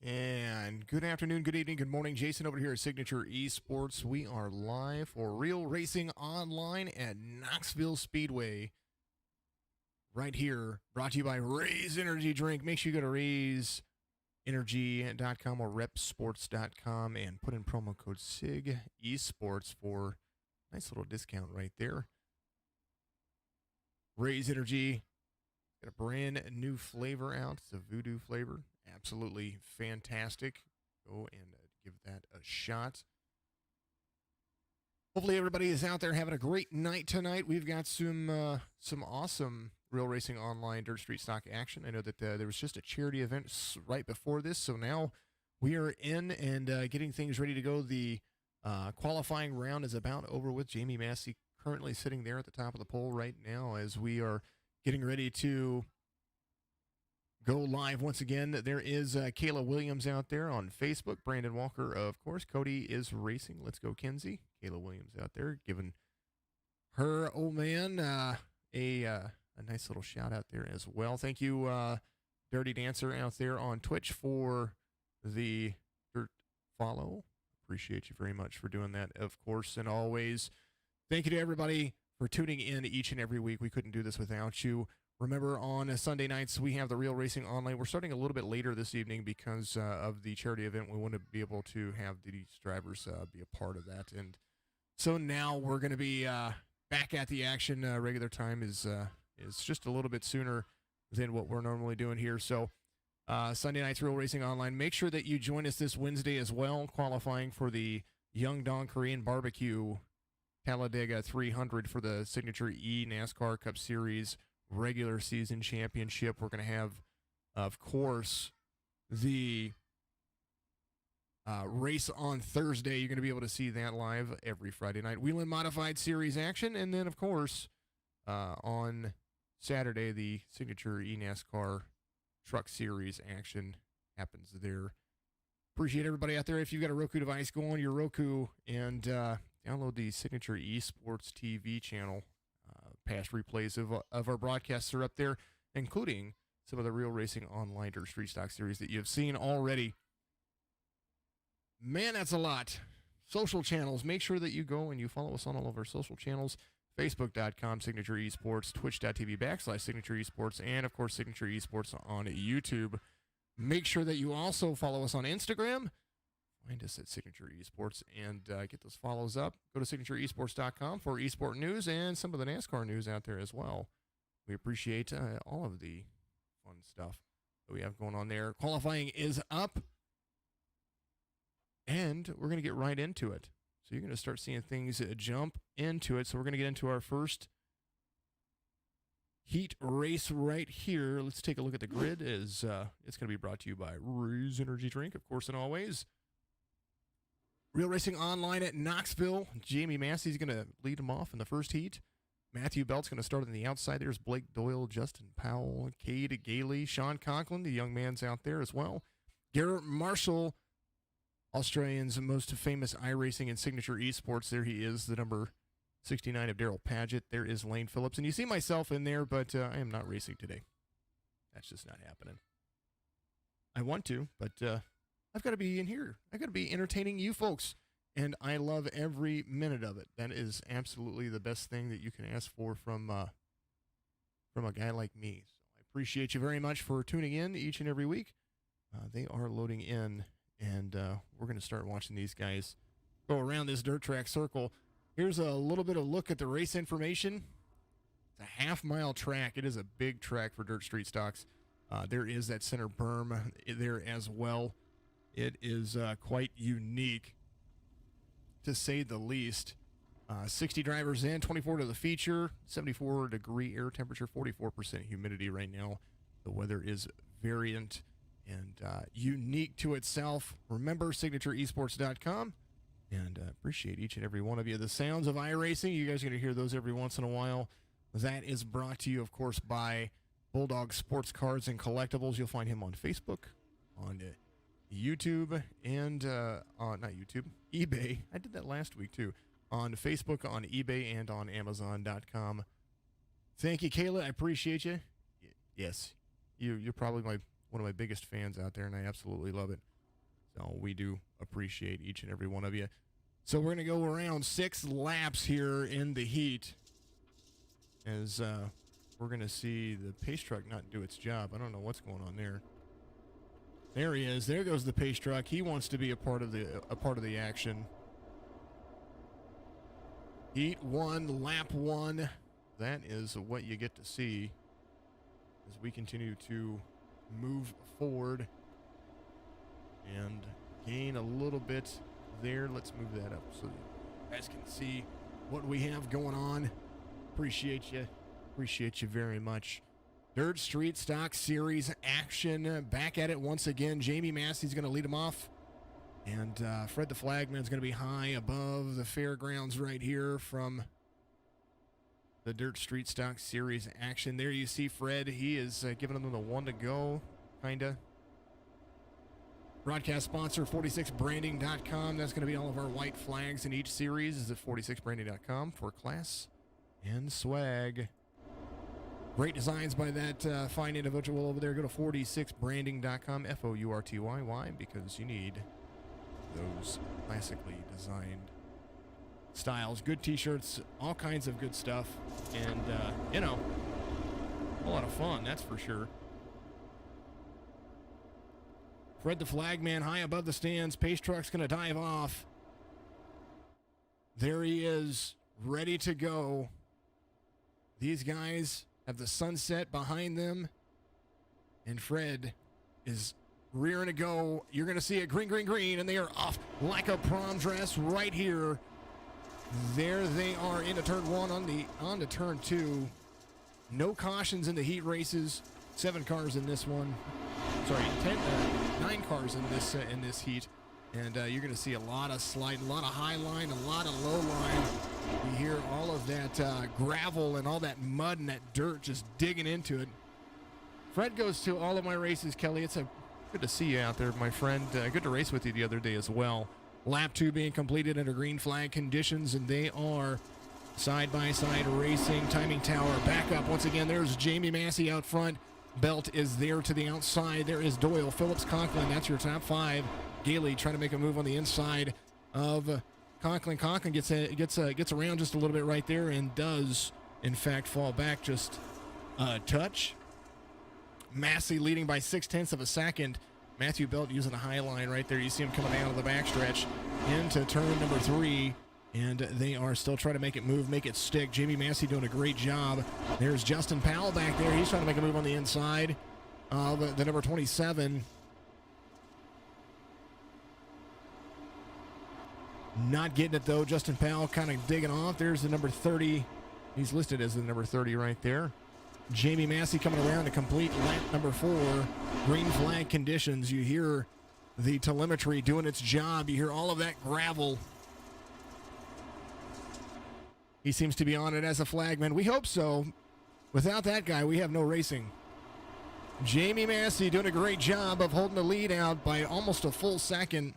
And good afternoon, good evening, good morning. Jason over here at Signature Esports. We are live for Real Racing Online at Knoxville Speedway. Right here, brought to you by Raise Energy Drink. Make sure you go to RaiseEnergy.com or repsports.com and put in promo code SIG Esports for a nice little discount right there. Raise Energy got a brand new flavor out. It's a voodoo flavor. Absolutely fantastic. Go and give that a shot. Hopefully everybody is out there having a great night tonight. We've got some awesome Real Racing Online Dirt Street Stock action. I know that there was just a charity event right before this, so now we are in and getting things ready to go. The qualifying round is about over with. Jamie Massey currently sitting there at the top of the poll right now as we are getting ready to go live once again. There is Kayla Williams out there on Facebook. Brandon Walker, of course. Cody is racing. Let's go, Kenzie. Kayla Williams out there giving her old man a nice little shout out there as well. Thank you, Dirty Dancer out there on Twitch for the dirt follow. Appreciate you very much for doing that, of course, and always. Thank you to everybody for tuning in each and every week. We couldn't do this without you. Remember, on Sunday nights, we have the Real Racing Online. We're starting a little bit later this evening because of the charity event. We want to be able to have these drivers be a part of that. And so now we're going to be back at the action. Regular time is just a little bit sooner than what we're normally doing here. So Sunday nights, Real Racing Online. Make sure that you join us this Wednesday as well, qualifying for the Yeongdong Korean Barbecue Talladega 300 for the Signature E NASCAR Cup Series regular season championship. We're going to have, of course, the race on Thursday. You're going to be able to see that live every Friday night. Whelen Modified Series action. And then, of course, on Saturday, the Signature eNASCAR Truck Series action happens there. Appreciate everybody out there. If you've got a Roku device, go on your Roku and download the Signature Esports TV channel. Past replays of our broadcasts are up there, including some of the Real Racing Online Dirt Street Stock Series that you've seen already. Man, that's a lot. Social channels. Make sure that you go and you follow us on all of our social channels. Facebook.com, Signature Esports, Twitch.tv/Signature Esports, and, of course, Signature Esports on YouTube. Make sure that you also follow us on Instagram. Find us at Signature Esports and get those follows up. Go to signatureesports.com for esport news and some of the NASCAR news out there as well. We appreciate all of the fun stuff that we have going on there. Qualifying is up, and we're going to get right into it. So you're going to start seeing things jump into it. So we're going to get into our first heat race right here. Let's take a look at the grid. It's going to be brought to you by Raise Energy Drink, of course, and always. Real Racing Online at Knoxville. Jamie Massey's going to lead them off in the first heat. Matthew Belt's going to start on the outside. There's Blake Doyle, Justin Powell, Cade Gailey, Sean Conklin, the young man's out there as well. Garrett Marshall, Australian's most famous iRacing and Signature Esports. There he is, the number 69 of Daryl Paget. There is Lane Phillips. And you see myself in there, but I am not racing today. That's just not happening. I want to, but I've got to be in here. I've got to be entertaining you folks, and I love every minute of it. That is absolutely the best thing that you can ask for from a guy like me. So I appreciate you very much for tuning in each and every week. They are loading in, and we're going to start watching these guys go around this dirt track circle. Here's a little bit of look at the race information. It's a half-mile track. It is a big track for dirt street stocks. There is that center berm there as well. It is quite unique, to say the least. 60 drivers in, 24 to the feature, 74-degree air temperature, 44% humidity right now. The weather is variant and unique to itself. Remember, signatureesports.com, and appreciate each and every one of you. The sounds of iRacing, you guys are going to hear those every once in a while. That is brought to you, of course, by Bulldog Sports Cards and Collectibles. You'll find him on Facebook, on YouTube, and not YouTube, eBay. I did that last week too. On Facebook, on eBay, and on Amazon.com. Thank you, Kayla. I appreciate you. Yes, you're probably one of my biggest fans out there, and I absolutely love it. So we do appreciate each and every one of you. So we're going to go around 6 laps here in the heat as we're going to see the pace truck not do its job. I don't know what's going on there. There he is. There goes the pace truck. He wants to be a part of the action. Heat 1, lap 1. That is what you get to see as we continue to move forward and gain a little bit there. Let's move that up so you guys can see what we have going on. Appreciate you. Appreciate you very much. Dirt Street Stock Series action. Back at it once again. Jamie Massey's going to lead him off. And Fred the Flagman's going to be high above the fairgrounds right here from the Dirt Street Stock Series action. There you see Fred. He is giving them the 1 to go, kind of. Broadcast sponsor, 46branding.com. That's going to be all of our white flags in each series is at 46branding.com for class and swag. Great designs by that fine individual over there. Go to 46branding.com, FOURTYY, because you need those classically designed styles. Good t-shirts, all kinds of good stuff, and, you know, a lot of fun, that's for sure. Fred the Flagman high above the stands. Pace truck's going to dive off. There he is, ready to go. These guys have the sunset behind them, and Fred is rearing to go. You're going to see it green, green, green, and they are off like a prom dress right here. There they are into turn 1 on to turn 2. No cautions in the heat races. 7 cars in this one. Sorry, 9 cars in this heat, and you're going to see a lot of sliding, a lot of high line, a lot of low line. You hear all of that gravel and all that mud and that dirt just digging into it. Fred goes to all of my races, Kelly. It's good to see you out there, my friend. Good to race with you the other day as well. Lap 2 being completed under green flag conditions, and they are side-by-side racing. Timing tower back up. Once again, there's Jamie Massey out front. Belt is there to the outside. There is Doyle, Phillips, Conklin. That's your top 5. Gailey trying to make a move on the inside of Conklin. Conklin gets around just a little bit right there and does, in fact, fall back just a touch. Massey leading by 0.6 of a second. Matthew Belt using a high line right there. You see him coming out of the backstretch into turn number 3. And they are still trying to make it move, make it stick. Jamie Massey doing a great job. There's Justin Powell back there. He's trying to make a move on the inside of the number 27. Not getting it, though. Justin Powell kind of digging off. There's the number 30. He's listed as the number 30 right there. Jamie Massey coming around to complete lap number 4. Green flag conditions. You hear the telemetry doing its job. You hear all of that gravel. He seems to be on it as a flagman. We hope so. Without that guy, we have no racing. Jamie Massey doing a great job of holding the lead out by almost a full second.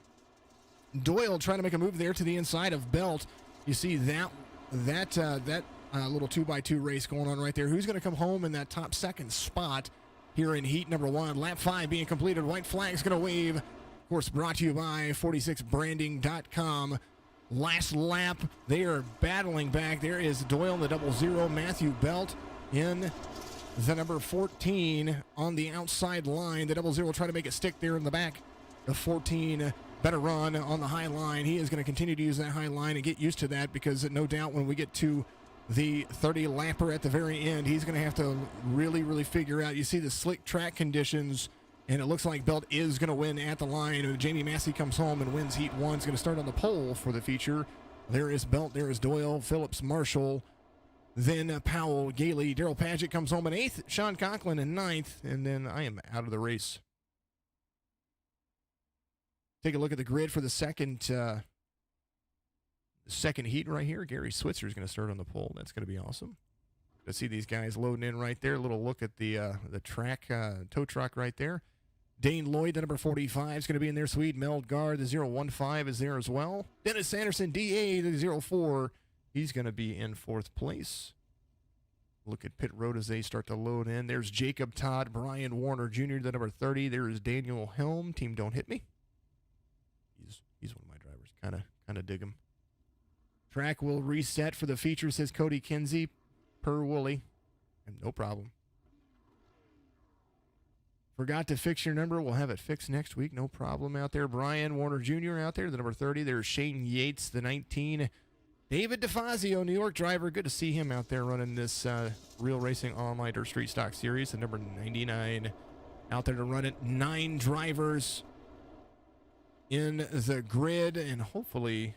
Doyle trying to make a move there to the inside of Belt. You see that little 2x2 race going on right there. Who's going to come home in that top second spot here in heat number 1? Lap 5 being completed. White flag's going to wave. Of course, brought to you by 46branding.com. Last lap, they are battling back. There is Doyle in the 00. Matthew Belt in the number 14 on the outside line. The 00 trying to make it stick there in the back. The 14 better run on the high line. He is going to continue to use that high line and get used to that, because no doubt when we get to the 30 lapper at the very end, he's going to have to really, really figure out. You see the slick track conditions, and it looks like Belt is going to win at the line. Jamie Massey comes home and wins heat 1. He's going to start on the pole for the feature. There is Belt. There is Doyle, Phillips, Marshall. Then Powell, Gailey, Daryl Padgett comes home in 8th. Sean Conklin in 9th. And then I am out of the race. Take a look at the grid for the second heat right here. Gary Switzer is going to start on the pole. That's going to be awesome. To see these guys loading in right there. A little look at the track, tow truck right there. Dane Lloyd, the number 45, is going to be in there. Swede Meldgaard, the 015, is there as well. Dennis Sanderson, DA, the 04, he's going to be in 4th place. Look at pit road as they start to load in. There's Jacob Todd, Brian Warner Jr., the number 30. There is Daniel Helm, Team Don't Hit Me. He's one of my drivers. Kind of dig him. Track will reset for the feature, says Cody Kinsey, per Wooly. No problem. Forgot to fix your number. We'll have it fixed next week. No problem out there. Brian Warner Jr. out there, the number 30. There's Shane Yates, the 19. David DeFazio, New York driver. Good to see him out there running this Real Racing Online Dirt Street Stock Series. The number 99 out there to run it. 9 drivers in the grid, and hopefully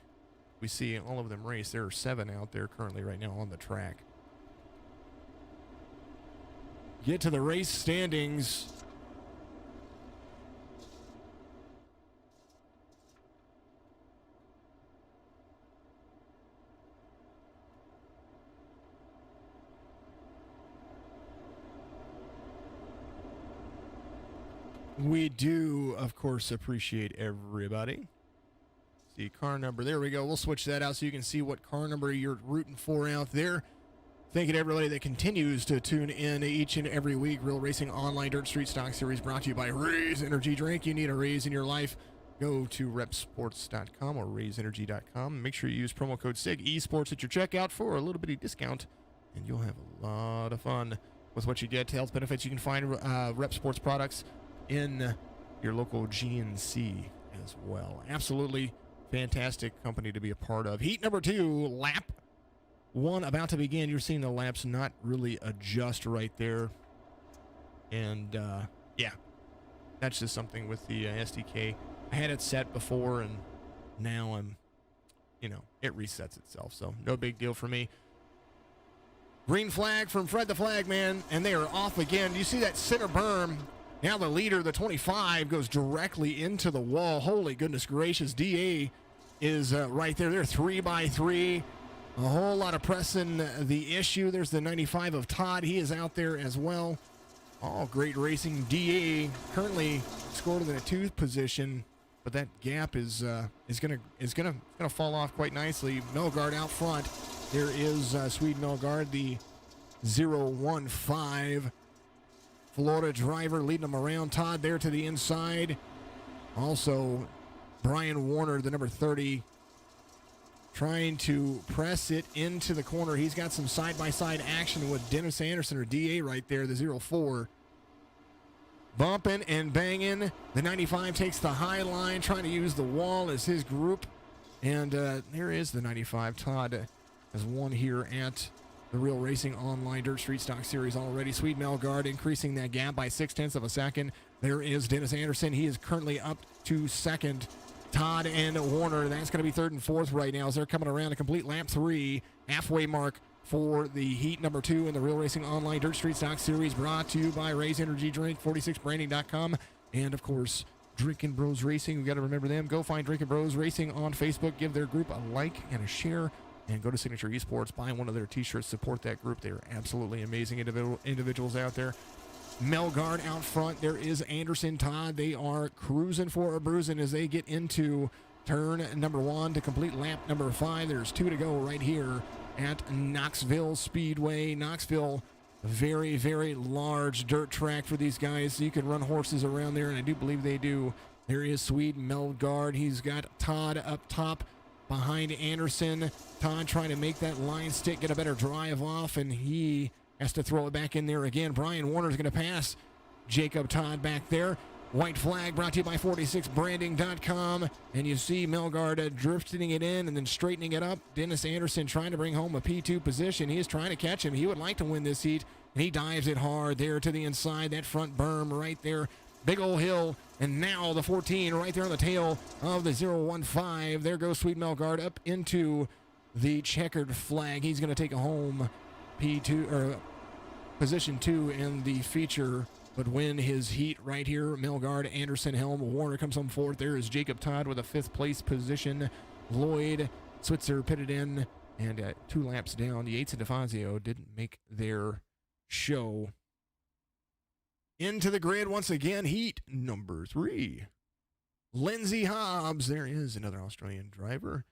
we see all of them race. There are 7 out there currently right now on the track. Get to the race standings. We do, of course, appreciate everybody. See car number. There we go. We'll switch that out so you can see what car number you're rooting for out there. Thank you to everybody that continues to tune in each and every week. Real Racing Online Dirt Street Stock Series brought to you by Raise Energy Drink. You need a raise in your life. Go to repsports.com or raiseenergy.com. Make sure you use promo code SIG esports at your checkout for a little bitty discount, and you'll have a lot of fun with what you get. Health benefits, you can find Rep Sports products in your local GNC as well. Absolutely fantastic company to be a part of. Heat number 2, lap 1 about to begin. You're seeing the laps not really adjust right there. And, yeah, that's just something with the SDK. I had it set before, and now it resets itself. So no big deal for me. Green flag from Fred the Flag Man, and they are off again. You see that center berm? Now the leader, the 25, goes directly into the wall. Holy goodness gracious. DA is right there. They're 3x3. A whole lot of pressing the issue. There's the 95 of Todd. He is out there as well. All great racing. DA currently scored in a 2th position, but that gap is gonna fall off quite nicely. Melgard out front. There is Swede Melgard, the 015. Florida driver leading them around. Todd there to the inside. Also, Brian Warner, the number 30, trying to press it into the corner. He's got some side-by-side action with Dennis Anderson, or DA, right there, the 04. Bumping and banging. The 95 takes the high line, trying to use the wall as his group. And there is the 95. Todd has won here at the Real Racing Online Dirt Street Stock Series already. Swede Melgard increasing that gap by 0.6 of a second. There is Dennis Anderson. He is currently up to 2nd. Todd and Warner, that's going to be 3rd and 4th right now as they're coming around a complete lap 3. Halfway mark for the heat number 2 in the Real Racing Online Dirt Street Stock Series, brought to you by Raise Energy Drink, 46branding.com, and of course, Drinkin' Bros Racing. We got to remember them. Go find Drinkin' Bros Racing on Facebook. Give their group a like and a share. And go to Signature Esports, buy one of their t-shirts, support that group. They're absolutely amazing individuals out there. Melgard out front. There is Anderson, Todd. They are cruising for a bruising as they get into turn number 1 to complete lap number 5. There's 2 to go right here at Knoxville Speedway. Knoxville, a very, very large dirt track for these guys. So you can run horses around there, and I do believe they do. There is Swede Melgard. He's got Todd up top behind Anderson. Todd trying to make that line stick, get a better drive off, and he has to throw it back in there again. Brian Warner's going to pass Jacob Todd back there. White flag brought to you by 46branding.com. And you see Melgard drifting it in and then straightening it up. Dennis Anderson trying to bring home a P2 position. He is trying to catch him. He would like to win this heat, and he dives it hard there to the inside. That front berm right there. Big old hill, and now the 14 right there on the tail of the 015. There goes Swede Melgard up into the checkered flag. He's going to take a home P2 or position 2 in the feature, but win his heat right here. Melgard, Anderson, Helm, Warner comes home 4th. There is Jacob Todd with a 5th place position. Lloyd, Switzer pitted in, and 2 laps down. The Yates and DeFazio didn't make their show. Into the grid once again, heat number 3. Lindsay Hobbs, there is another Australian driver.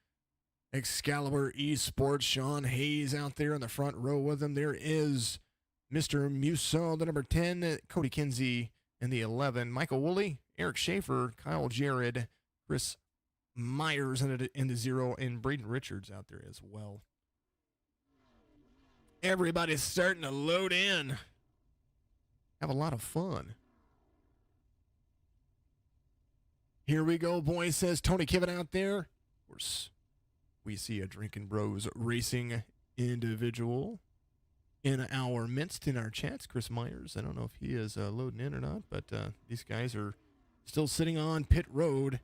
Excalibur Esports. Sean Hayes out there in the front row with him. There is Mr. Musso, the number 10, Cody Kinsey in the 11, Michael Woolley, Eric Schaefer, Kyle Jarrett, Chris Myers in the 0, and Braden Richards out there as well. Everybody's starting to load in. Have a lot of fun. Here we go, boys, says Tony Kivett out there. Of course, we see a Drinking Bros Racing individual in our midst in our chats. Chris Myers, I don't know if he is loading in or not, but these guys are still sitting on pit road.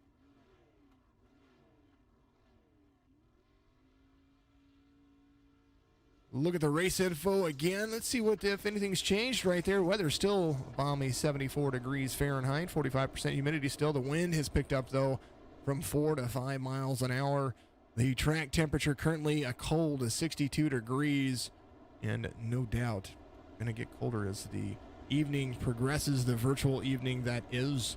Look at the race info again. Let's see if anything's changed right there. Weather's still balmy 74 degrees Fahrenheit, 45% humidity still. The wind has picked up, though, from 4 to 5 miles an hour. The track temperature currently a cold 62 degrees, and no doubt going to get colder as the evening progresses, the virtual evening that is.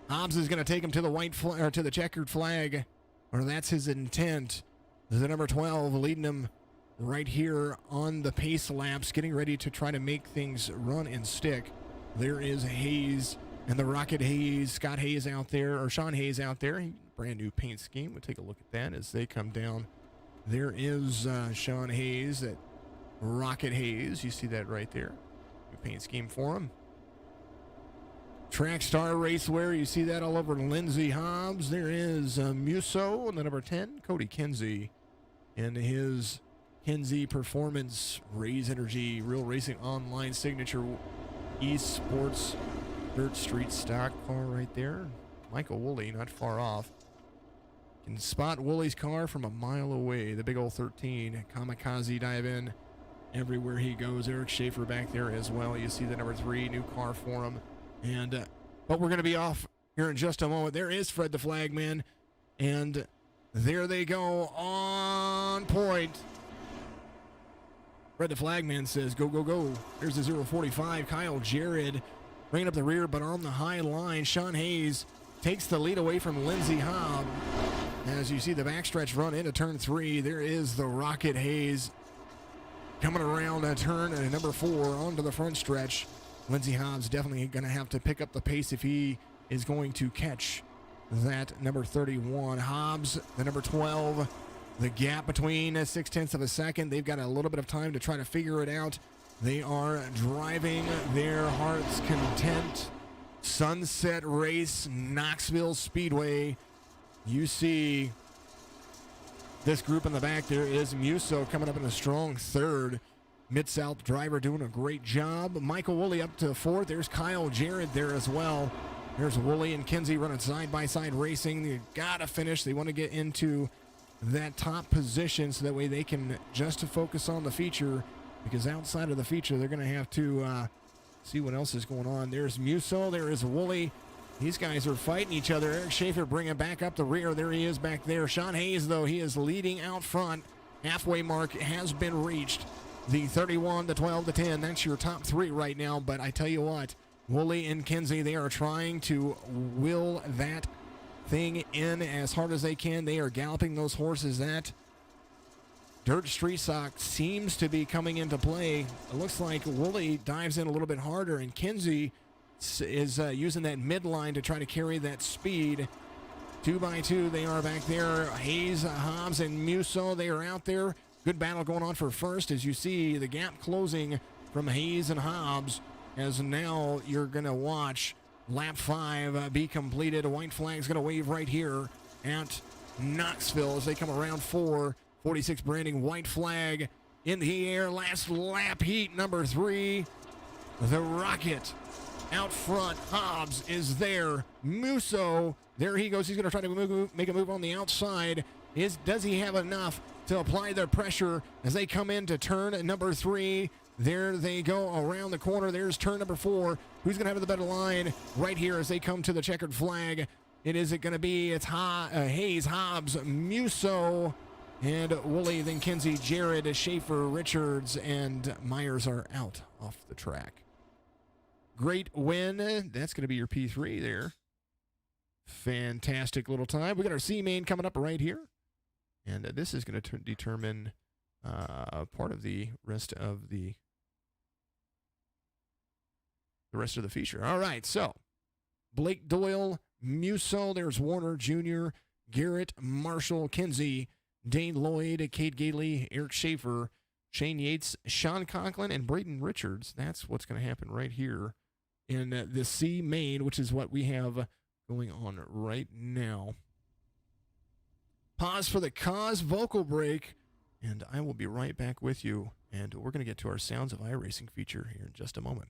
Hobbs is going to take him to the to the checkered flag, or that's his intent. The number 12 leading him right here on the pace laps, getting ready to try to make things run and stick. There is Hayes and the Rocket Hayes, Scott Hayes out there, or Sean Hayes out there. Brand new paint scheme. We'll take a look at that as they come down. There is Sean Hayes at Rocket Hayes. You see that right there. New paint scheme for him. Track Star Raceway. You see that all over Lindsey Hobbs. There is Musso and the number 10, Cody Kinsey, and his Kinsey Performance Raise Energy Real Racing Online Signature Esports Dirt Street stock car right there. Michael Woolley not far off. Can spot Woolley's car from a mile away. The big old 13 Kamikaze dive in everywhere he goes. Eric Schaefer back there as well. You see the number 3 new car for him. And but we're going to be off here in just a moment. There is Fred the Flagman, and there they go on point. Fred the Flagman says, go, go, go. There's the 045. Kyle Jarrett bringing up the rear, but on the high line, Sean Hayes takes the lead away from Lindsey Hobbs. As you see the backstretch run into turn 3, there is the Rocket Hayes coming around turn number 4 onto the front stretch. Lindsey Hobbs definitely going to have to pick up the pace if he is going to catch that number 31. Hobbs, the number 12. The gap between 0.6 of a second. They've got a little bit of time to try to figure it out. They are driving their heart's content. Sunset Race, Knoxville Speedway. You see this group in the back. There is Musso coming up in a strong third. Mid-South driver doing a great job. Michael Woolley up to 4th. There's Kyle Jarrett there as well. There's Woolley and Kinsey running side-by-side racing. They got to finish. They want to get into that top position so that way they can just focus on the feature, because outside of the feature they're going to have to see what else is going on. There's Musso, there is Woolley. These guys are fighting each other. Eric Schaefer bringing back up the rear. There he is back there. Sean Hayes, though, he is leading out front. Halfway mark has been reached. The 31, the 12, the 10, that's your top 3 right now. But I tell you what, Woolley and Kinsey, they are trying to will that thing in as hard as they can. They are galloping those horses. That dirt street stock seems to be coming into play. It looks like Woolley dives in a little bit harder, and Kinsey is using that midline to try to carry that speed. 2 by 2, they are back there. Hayes, Hobbs, and Musso, they are out there. Good battle going on for first, as you see the gap closing from Hayes and Hobbs, as now you're going to watch lap 5 be completed. A white flag's going to wave right here at Knoxville as they come around 46 branding, white flag in the air. Last lap heat, number 3. The Rocket out front. Hobbs is there. Musso, there he goes. He's going to try to make a move on the outside. Does he have enough to apply the pressure as they come into turn number 3? There they go around the corner. There's turn number 4. Who's going to have the better line right here as they come to the checkered flag? It's Hayes, Hobbs, Musso, and Woolley, then Kinsey, Jarrett, Schaefer, Richards, and Myers are out off the track. Great win. That's going to be your P3 there. Fantastic little time. We got our C main coming up right here. And this is going to determine part of the rest of the feature. All right, so Blake Doyle, Musso, there's Warner Jr., Garrett, Marshall, Kinsey, Dane Lloyd, Kate Gately, Eric Schaefer, Shane Yates, Sean Conklin, and Braden Richards. That's what's going to happen right here in the C main, which is what we have going on right now. Pause for the cause vocal break, and I will be right back with you. And we're going to get to our Sounds of iRacing feature here in just a moment.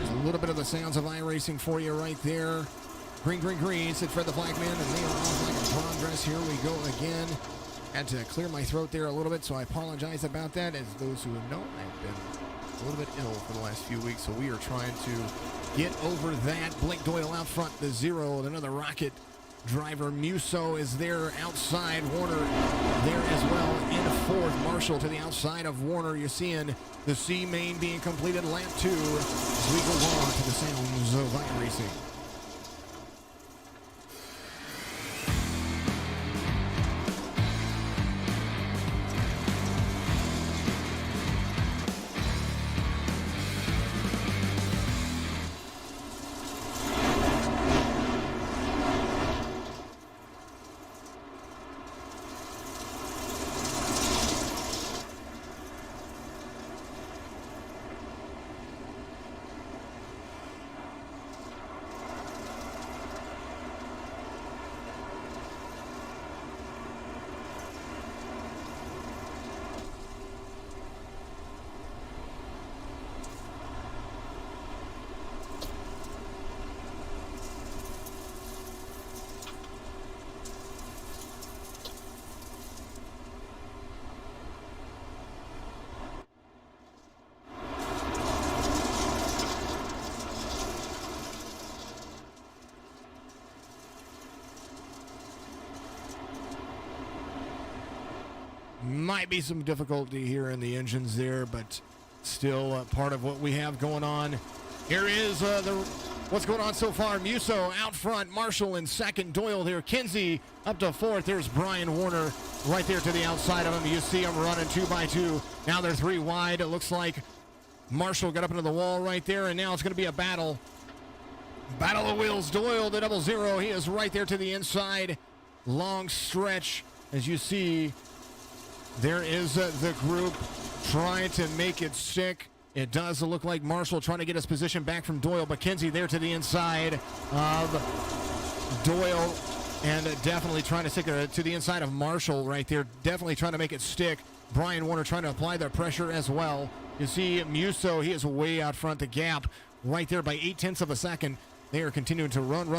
A little bit of the Sounds of iRacing for you right there. Green, green, green, said Fred the Flagman, and they are off like a prom dress. Here we go again. Had to clear my throat there a little bit, so I apologize about that. As those who have known, I've been a little bit ill for the last few weeks, so we are trying to get over that. Blake Doyle out front, the zero with another rocket driver. Musso is there outside. Warner there as well in fourth. Marshall to the outside of Warner. You're seeing the C main being completed, lap 2, as we go on to the Sounds of iRacing. Might be some difficulty here in the engines there, but still part of what we have going on. Here is what's going on so far. Musso out front, Marshall in second, Doyle there, Kinsey up to fourth. There's Brian Warner right there to the outside of him. You see him running 2 by 2. Now they're 3 wide. It looks like Marshall got up into the wall right there, and now it's going to be a battle. Battle of wheels. Doyle, the 00. He is right there to the inside. Long stretch, as you see. There is the group trying to make it stick. It does look like Marshall trying to get his position back from Doyle, but Kinsey there to the inside of Doyle. and definitely trying to stick it to the inside of Marshall right there. Definitely trying to make it stick. Brian Warner trying to apply the pressure as well. You see Musso, he is way out front. The gap right there by 0.8 of a second. They are continuing to run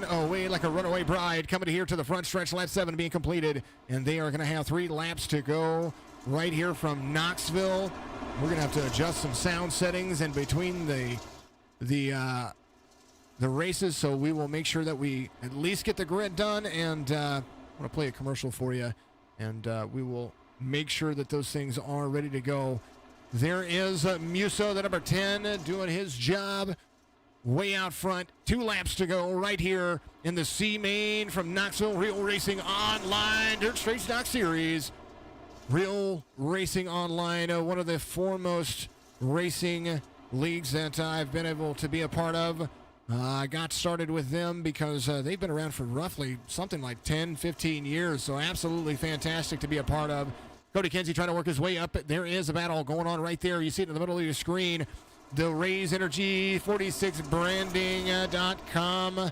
away like a runaway bride, coming here to the front stretch. Lap 7 being completed, and they are going to have 3 laps to go right here from Knoxville. We're going to have to adjust some sound settings in between the races, so we will make sure that we at least get the grid done. And I want to play a commercial for you, and we will make sure that those things are ready to go. There is Musso, the number 10, doing his job. Way out front, 2 laps to go right here in the C main from Knoxville Real Racing Online Dirt Straight Stock Series. Real Racing Online, one of the foremost racing leagues that I've been able to be a part of. I got started with them because they've been around for roughly something like 10, 15 years, so absolutely fantastic to be a part of. Cody Kinsey trying to work his way up. There is a battle going on right there. You see it in the middle of your screen. The Raise Energy 46branding.com.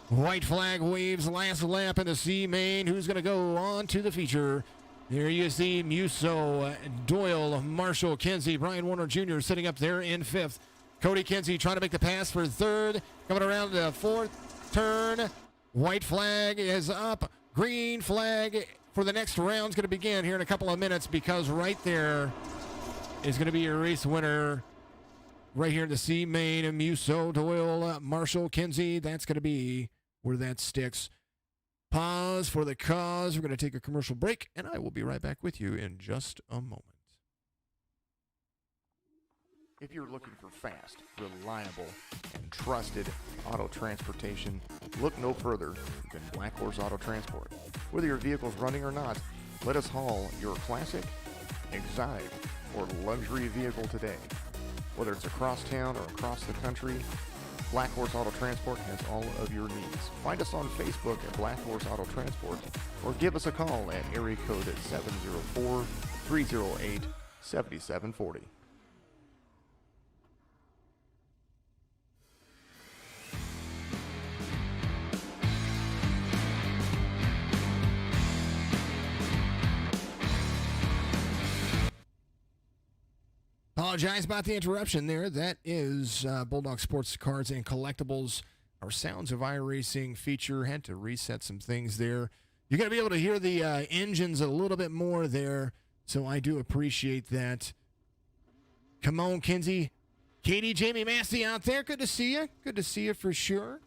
White flag waves last lap in the C main. Who's going to go on to the feature? There you see Musso, Doyle, Marshall, Kinsey, Brian Warner Jr. sitting up there in 5th. Cody Kinsey trying to make the pass for 3rd. Coming around the 4th turn. White flag is up. Green flag for the next round is going to begin here in a couple of minutes, because right there is going to be your race winner. Right here in the C main, Musso, Doyle, Marshall, Kinsey. That's going to be where that sticks. Pause for the cause. We're going to take a commercial break, and I will be right back with you in just a moment. If you're looking for fast, reliable, and trusted auto transportation, look no further than Black Horse Auto Transport. Whether your vehicle's running or not, let us haul your classic, exotic, or luxury vehicle today. Whether it's across town or across the country, Black Horse Auto Transport has all of your needs. Find us on Facebook at Black Horse Auto Transport, or give us a call at area code 704-308-7740. Apologize about the interruption there. That is Bulldog Sports Cards and Collectibles. Our Sounds of iRacing feature. Had to reset some things there. You're going to be able to hear the engines a little bit more there, so I do appreciate that. Come on, Kinsey. Katie, Jamie Massey out there. Good to see you. Good to see you for sure.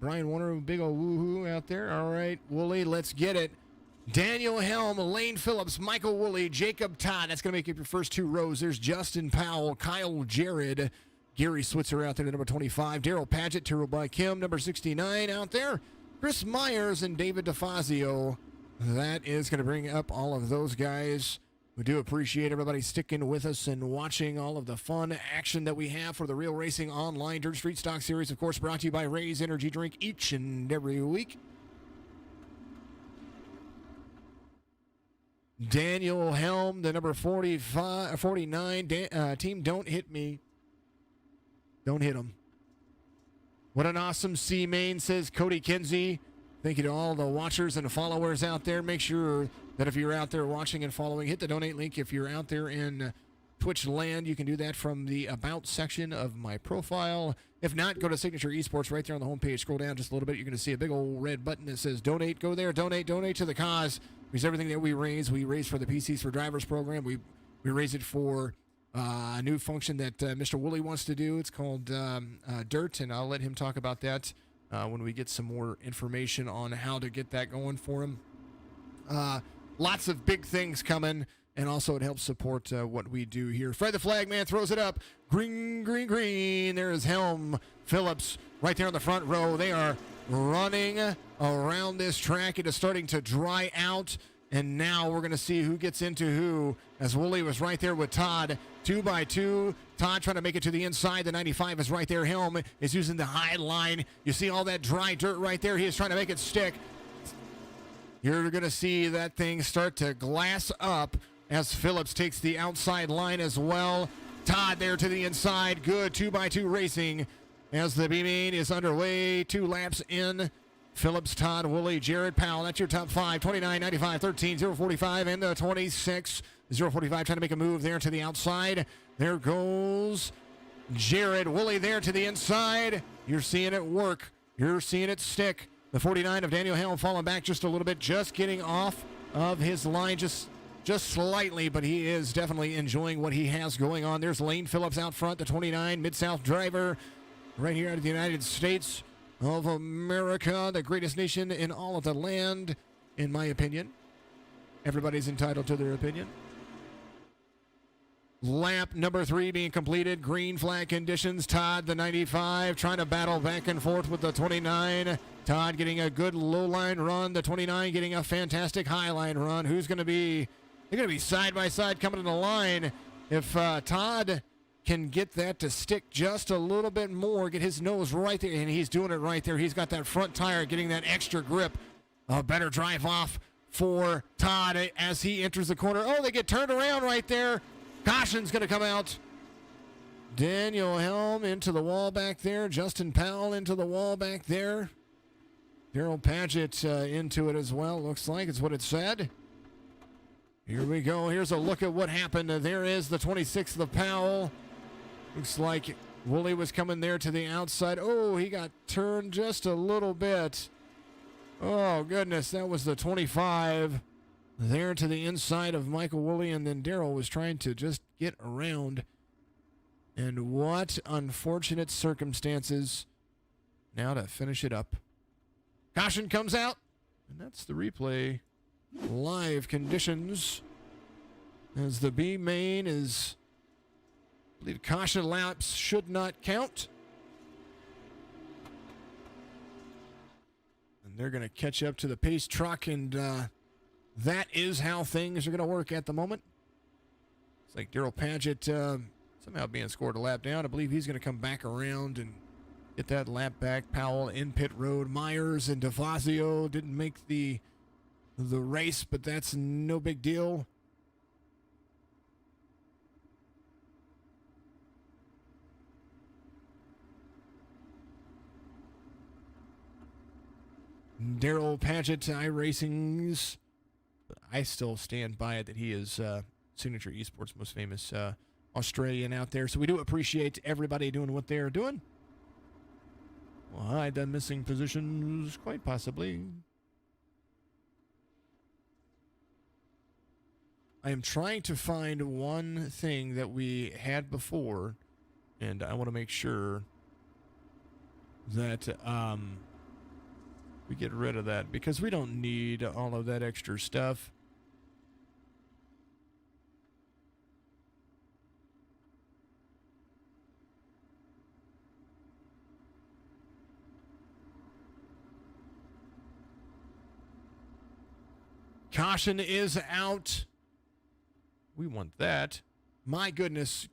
Brian Warner, big old woohoo out there. All right, Wooly, let's get it. Daniel Helm, Lane Phillips, Michael Woolley, Jacob Todd. That's going to make up your first 2 rows. There's Justin Powell, Kyle Jarrett, Gary Switzer out there, number 25. Daryl Paget, Tyrrell by Kim, number 69 out there. Chris Myers and David DeFazio. That is going to bring up all of those guys. We do appreciate everybody sticking with us and watching all of the fun action that we have for the Real Racing Online Dirt Street Stock Series. Of course, brought to you by Ray's Energy Drink each and every week. Daniel Helm, the number 49, team Don't Hit Me. Don't hit him. What an awesome C main, says Cody Kinsey. Thank you to all the watchers and the followers out there. Make sure that if you're out there watching and following, hit the donate link. If you're out there in Twitch land, you can do that from the About section of my profile. If not, go to Signature Esports right there on the homepage. Scroll down just a little bit. You're going to see a big old red button that says donate. Go there, donate to the cause. Because everything that we raise for the PCs for Drivers program. We raise it for a new function that Mr. Woolley wants to do. It's called Dirt, and I'll let him talk about that when we get some more information on how to get that going for him. Lots of big things coming, and also it helps support what we do here. Fred the Flag Man throws it up. Green, green, green. There's Helm, Phillips right there on the front row. They are running around this track. It is starting to dry out, and now we're going to see who gets into who, as Woolley was right there with Todd, 2 by 2. Todd trying to make it to the inside. The 95 is right there. Helm is using the high line. You see all that dry dirt right there. He is trying to make it stick. You're going to see that thing start to glass up as Phillips takes the outside line as well. Todd there to the inside. Good 2 by 2 racing as the B-main is underway. 2 laps in Phillips, Todd, Woolley, Jared, Powell. That's your top 5. 29, 95, 13, 045, and the 26. 045 trying to make a move there to the outside. There goes Jared. Woolley there to the inside. You're seeing it work. You're seeing it stick. The 49 of Daniel Helm falling back just a little bit, just getting off of his line just slightly, but he is definitely enjoying what he has going on. There's Lane Phillips out front, the 29 Mid-South driver right here out of the United States of America, the greatest nation in all of the land, in my opinion. Everybody's entitled to their opinion. Lap number 3 being completed. Green flag conditions. Todd, the 95, trying to battle back and forth with the 29. Todd getting a good low line run. The 29 getting a fantastic high line run. Who's going to be? They're going to be side by side coming to the line. If Todd can get that to stick just a little bit more, get his nose right there, and he's doing it right there. He's got that front tire getting that extra grip. A better drive off for Todd as he enters the corner. Oh, they get turned around right there. Caution's going to come out. Daniel Helm into the wall back there. Justin Powell into the wall back there. Daryl Padgett into it as well. Looks like it's what it said. Here we go. Here's a look at what happened. There is the 26th of Powell. Looks like Woolley was coming there to the outside. Oh, he got turned just a little bit. Oh, goodness. That was the 25. There to the inside of Michael Woolley, and then Daryl was trying to just get around. And what unfortunate circumstances now to finish it up. Caution comes out, and that's the replay. Live conditions as the B main is, I believe caution laps should not count. And they're going to catch up to the pace truck, and that is how things are going to work at the moment. It's like Daryl Padgett somehow being scored a lap down. I believe he's going to come back around and get that lap back. Powell in pit road. Myers and DeFazio didn't make the race, but that's no big deal. Daryl Padgett, iRacing's. I still stand by it that he is Signature Esports' most famous Australian out there. So we do appreciate everybody doing what they're doing. Well, hide the missing positions, quite possibly. I am trying to find one thing that we had before, and I want to make sure that we get rid of that, because we don't need all of that extra stuff. Caution is out. We want that. My goodness.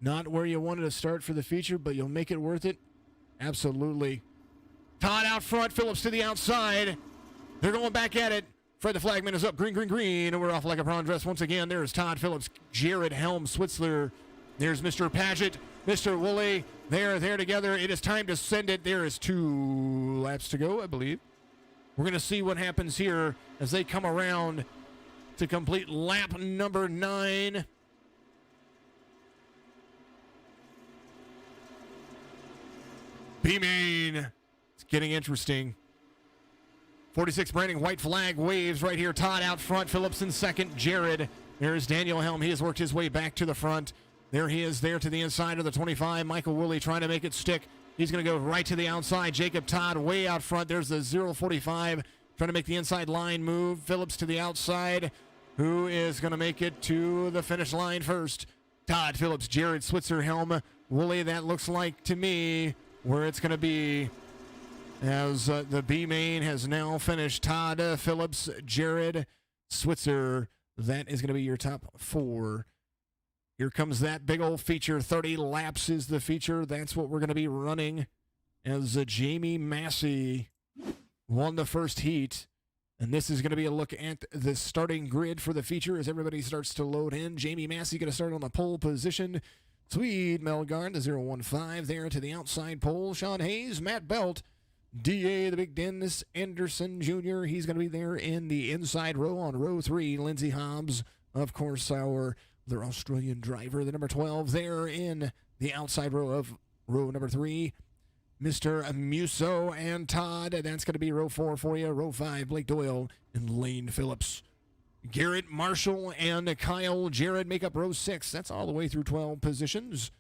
Not where you wanted to start for the feature, but you'll make it worth it. Absolutely. Todd out front, Phillips to the outside. They're going back at it. Fred the flagman is up. Green, green, green. And we're off like a prawn dress once again. There's Todd Phillips, Jared Helm, Switzler. There's Mr. Padgett, Mr. Woolley. They're there together. It is time to send it. There is 2 laps to go, I believe. We're going to see what happens here as they come around to complete lap number 9. B-Main. It's getting interesting. 46 branding, white flag waves right here. Todd out front, Phillips in second, Jared. There's Daniel Helm. He has worked his way back to the front. There he is there to the inside of the 25. Michael Woolley trying to make it stick. He's going to go right to the outside. Jacob Todd way out front. There's the 045 trying to make the inside line move. Phillips to the outside. Who is going to make it to the finish line first? Todd Phillips, Jared Switzer, Helm, Woolley. That looks like to me where it's going to be, as the B main has now finished. Todd Phillips, Jared Switzer. That is going to be your top 4. Here comes that big old feature. 30 laps is the feature. That's what we're going to be running, as Jamie Massey won the first heat. And this is going to be a look at the starting grid for the feature as everybody starts to load in. Jamie Massey going to start on the pole position. Tweed Melgard, the 015 there to the outside pole. Sean Hayes, Matt Belt, DA, the big Dennis Anderson Jr., he's going to be there in the inside row on row 3. Lindsey Hobbs, of course, their Australian driver, the number 12 there in the outside row of row number 3. Mr. Musso and Todd, that's going to be row 4 for you. Row 5, Blake Doyle and Lane Phillips. Garrett Marshall and Kyle Jarrett make up row 6. That's all the way through 12 positions.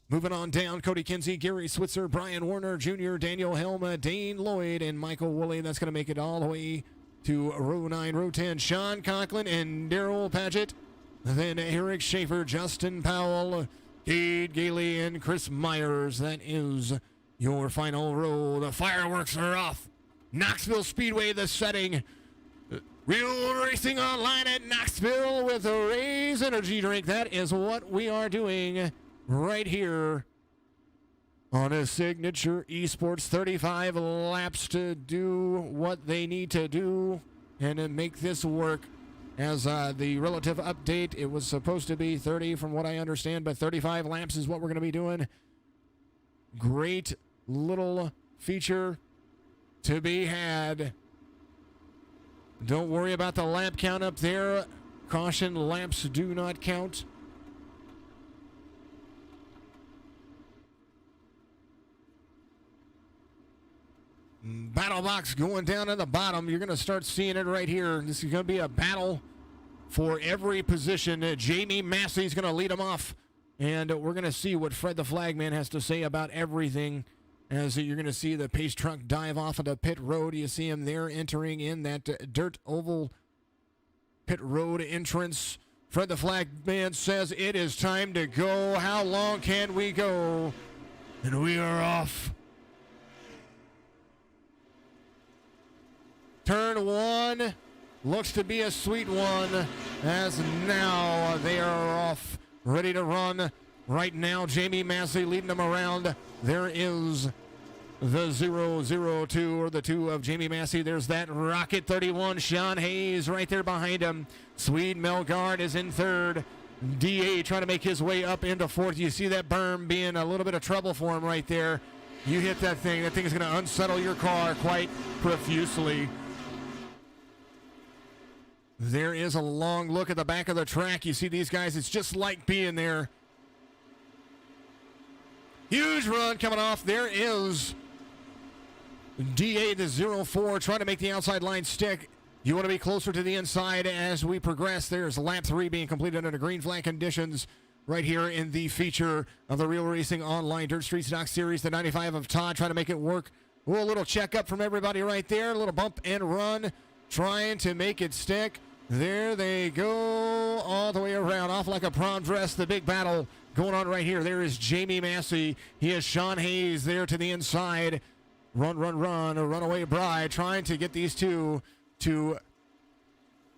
Moving on down, Cody Kinsey, Gary Switzer, Brian Warner Jr., Daniel Helma, Dane Lloyd, and Michael Woolley. That's going to make it all the way to row 9, row 10. Sean Conklin and Daryl Paget. Then Eric Schaefer, Justin Powell, Cade Gailey, and Chris Myers. That is your final row. The fireworks are off. Knoxville Speedway, the setting. Real Racing Online at Knoxville with a Raise Energy Drink. That is what we are doing right here on a Signature Esports. 35 laps to do what they need to do and make this work. As the relative update, it was supposed to be 30 from what I understand, but 35 laps is what we're going to be doing. Great little feature to be had. Don't worry about the lap count up there. Caution, laps do not count. Battle box going down at the bottom. You're going to start seeing it right here. This is going to be a battle for every position. Jamie Massey's going to lead them off. And we're going to see what Fred the Flagman has to say about everything. As you're going to see the pace truck dive off onto pit road. You see him there entering in that dirt oval pit road entrance. Fred the Flagman says it is time to go. How long can we go? And we are off. Turn 1 looks to be a sweet one, as now they are off, ready to run. Right now, Jamie Massey leading them around. There is the 002, or the 2 of Jamie Massey. There's that Rocket 31, Sean Hayes right there behind him. Swede Melgard is in 3rd. DA trying to make his way up into 4th. You see that berm being a little bit of trouble for him right there. You hit that thing is going to unsettle your car quite profusely. There is a long look at the back of the track. You see these guys, it's just like being there. Huge run coming off. There is DA, the 04, trying to make the outside line stick. You want to be closer to the inside as we progress. There's lap 3 being completed under green flag conditions right here in the feature of the Real Racing Online Dirt Street Stock Series. The 95 of Todd trying to make it work. A little checkup from everybody right there. A little bump and run, trying to make it stick. There they go, all the way around, off like a prom dress. The big battle going on right here. There is Jamie Massey. He has Sean Hayes there to the inside. Run, a runaway bride, trying to get these two to,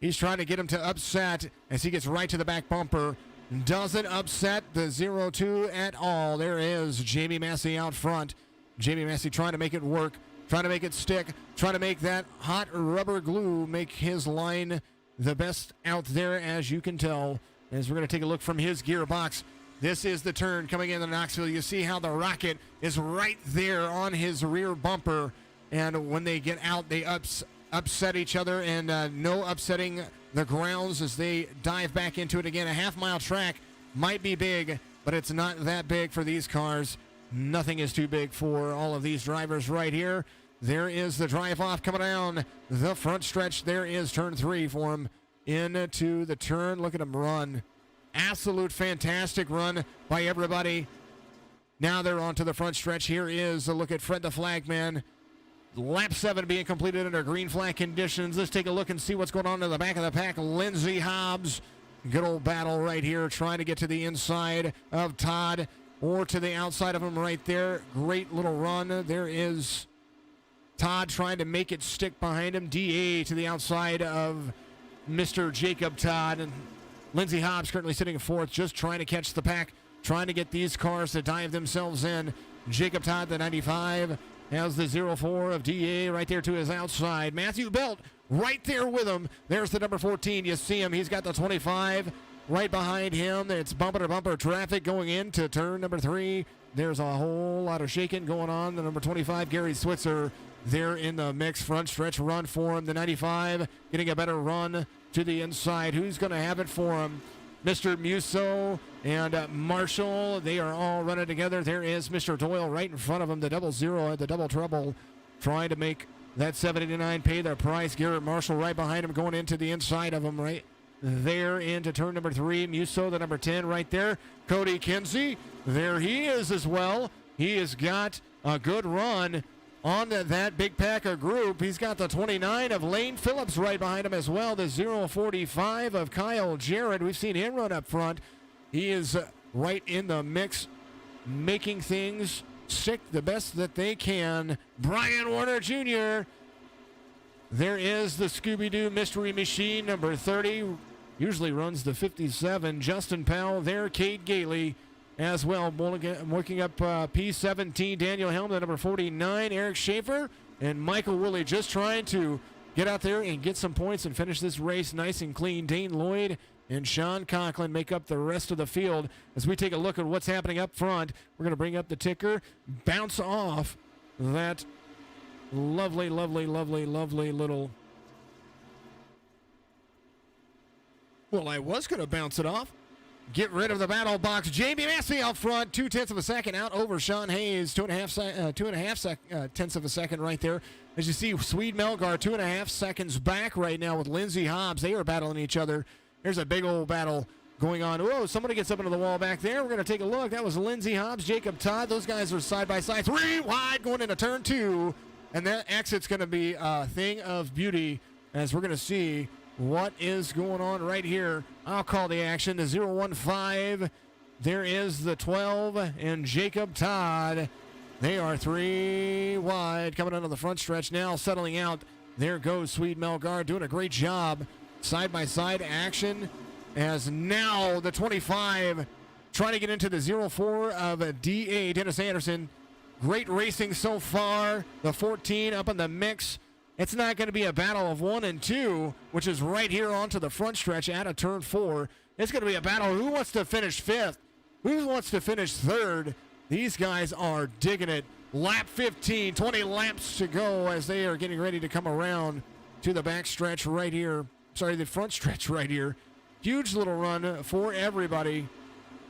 he's trying to get him to upset as he gets right to the back bumper. Doesn't upset the 02 at all. There is Jamie Massey out front. Jamie Massey trying to make it work, trying to make it stick, trying to make that hot rubber glue make his line the best out there, as you can tell, as we're going to take a look from his gearbox. This is the turn coming into Knoxville. You see how the Rocket is right there on his rear bumper, and when they get out, they upset each other, and no upsetting the grounds as they dive back into it again. A half-mile track might be big, but it's not that big for these cars. Nothing is too big for all of these drivers right here. There is the drive-off coming down the front stretch. There is turn 3 for him into the turn. Look at him run. Absolute fantastic run by everybody. Now they're onto the front stretch. Here is a look at Fred the Flagman. Lap 7 being completed under green flag conditions. Let's take a look and see what's going on in the back of the pack. Lindsey Hobbs. Good old battle right here, trying to get to the inside of Todd or to the outside of him right there. Great little run. There is Todd trying to make it stick behind him. DA to the outside of Mr. Jacob Todd. And Lindsey Hobbs currently sitting in 4th, just trying to catch the pack, trying to get these cars to dive themselves in. Jacob Todd, the 95, has the 04 of DA right there to his outside. Matthew Belt right there with him. There's the number 14. You see him. He's got the 25 right behind him. It's bumper-to-bumper traffic going into turn number 3. There's a whole lot of shaking going on. The number 25, Gary Switzer, there in the mix. Front stretch run for him. The 95 getting a better run to the inside. Who's going to have it for him? Mr. Musso and Marshall, they are all running together. There is Mr. Doyle right in front of him. The double zero at the double trouble, trying to make that 789 pay their price. Garrett Marshall right behind him, going into the inside of him right there into turn number 3. Musso, the number 10 right there. Cody Kinsey, there he is as well. He has got a good run on that big packer group. He's got the 29 of Lane Phillips right behind him as well. The 045 of Kyle Jarrett. We've seen him run up front. He is right in the mix, making things sick the best that they can. Brian Warner Jr. There is the Scooby-Doo Mystery Machine, number 30. Usually runs the 57. Justin Powell there. Cade Gailey as well. Working up P17. Daniel Helm, the number 49. Eric Schaefer and Michael Woolley just trying to get out there and get some points and finish this race nice and clean. Dane Lloyd and Sean Conklin make up the rest of the field. As we take a look at what's happening up front, we're going to bring up the ticker, bounce off that lovely little... Well, I was going to bounce it off. Get rid of the battle box. Jamie Massey out front, 0.2 of a second out over Sean Hayes. 2.5 tenths of a second right there. As you see, Swede Melgar 2.5 seconds back right now with Lindsey Hobbs. They are battling each other. There's a big old battle going on. Whoa, somebody gets up into the wall back there. We're going to take a look. That was Lindsey Hobbs, Jacob Todd. Those guys are side by side. 3 wide going into turn 2. And that exit's going to be a thing of beauty as we're going to see what is going on right here. I'll call the action. The 015. There is the 12 and Jacob Todd. They are 3 wide coming onto the front stretch now, settling out. There goes Swede Melgar doing a great job. Side by side action as now the 25 trying to get into the 04 of DA, Dennis Anderson. Great racing so far. The 14 up in the mix. It's not going to be a battle of 1 and 2, which is right here onto the front stretch out of turn 4. It's going to be a battle. Who wants to finish 5th? Who wants to finish 3rd? These guys are digging it. Lap 15, 20 laps to go as they are getting ready to come around to the back stretch right here. Sorry, the front stretch right here. Huge little run for everybody.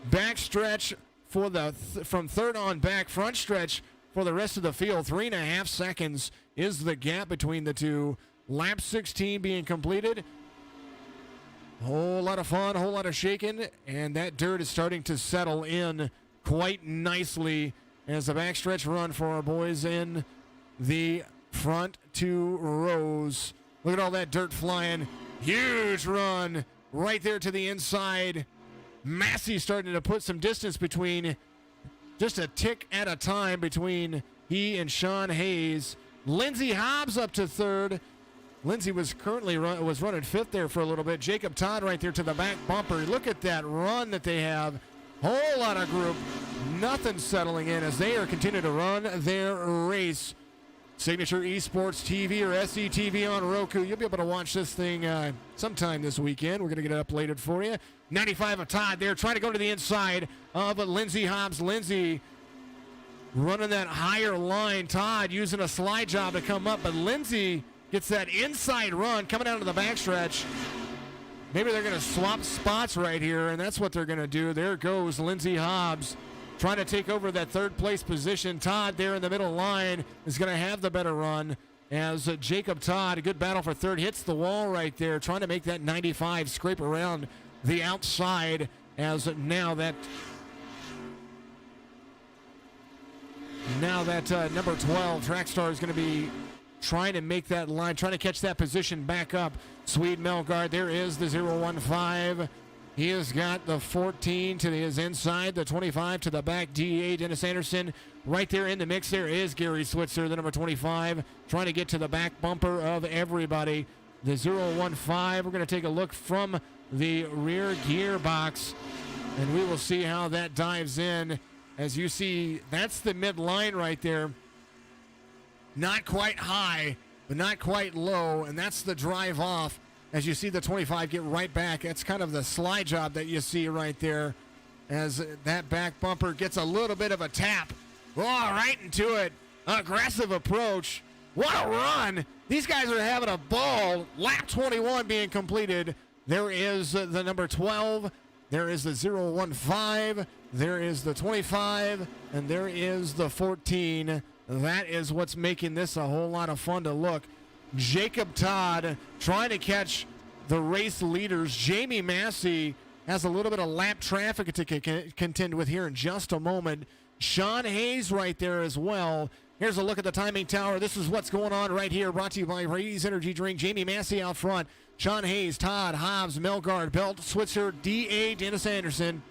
Back stretch for the from 3rd on back. Front stretch for the rest of the field. 3.5 seconds is the gap between the two. Lap 16 being completed. Whole lot of fun, whole lot of shaking, and that dirt is starting to settle in quite nicely as the backstretch run for our boys in the front 2 rows. Look at all that dirt flying. Huge run right there to the inside. Massey starting to put some distance between, just a tick at a time between he and Sean Hayes. Lindsey Hobbs up to 3rd. Lindsey was currently running 5th there for a little bit. Jacob Todd right there to the back bumper. Look at that run that they have. Whole lot of group. Nothing settling in as they are continuing to run their race. Signature Esports TV or SCTV on Roku. You'll be able to watch this thing sometime this weekend. We're going to get it uploaded for you. 95 of Todd there trying to go to the inside of Lindsey Hobbs. Lindsey running that higher line. Todd using a slide job to come up, but Lindsey gets that inside run coming out of the backstretch. Maybe they're going to swap spots right here, and that's what they're going to do. There goes Lindsey Hobbs trying to take over that 3rd place position. Todd there in the middle line is going to have the better run as Jacob Todd, a good battle for 3rd, hits the wall right there, trying to make that 95 scrape around the outside as now that number 12, Trackstar, is going to be trying to make that line, trying to catch that position back up. Swede Melgar, there is the 015. He has got the 14 to his inside, the 25 to the back. DA, Dennis Anderson, right there in the mix. There is Gary Switzer, the number 25, trying to get to the back bumper of everybody. The 015, we're going to take a look from the rear gearbox, and we will see how that dives in. As you see, that's the mid line right there. Not quite high, but not quite low, and that's the drive off. As you see the 25 get right back, that's kind of the slide job that you see right there as that back bumper gets a little bit of a tap. Oh, right into it. Aggressive approach. What a run. These guys are having a ball. Lap 21 being completed. There is the number 12. There is the 015. There is the 25. And there is the 14. That is what's making this a whole lot of fun to look. Jacob Todd trying to catch the race leaders. Jamie Massey has a little bit of lap traffic to contend with here in just a moment. Sean Hayes right there as well. Here's a look at the timing tower. This is what's going on right here. Brought to you by Ray's Energy Drink. Jamie Massey out front. Sean Hayes, Todd, Hobbs, Melgard, Belt, Switzer, D.A., Dennis Anderson,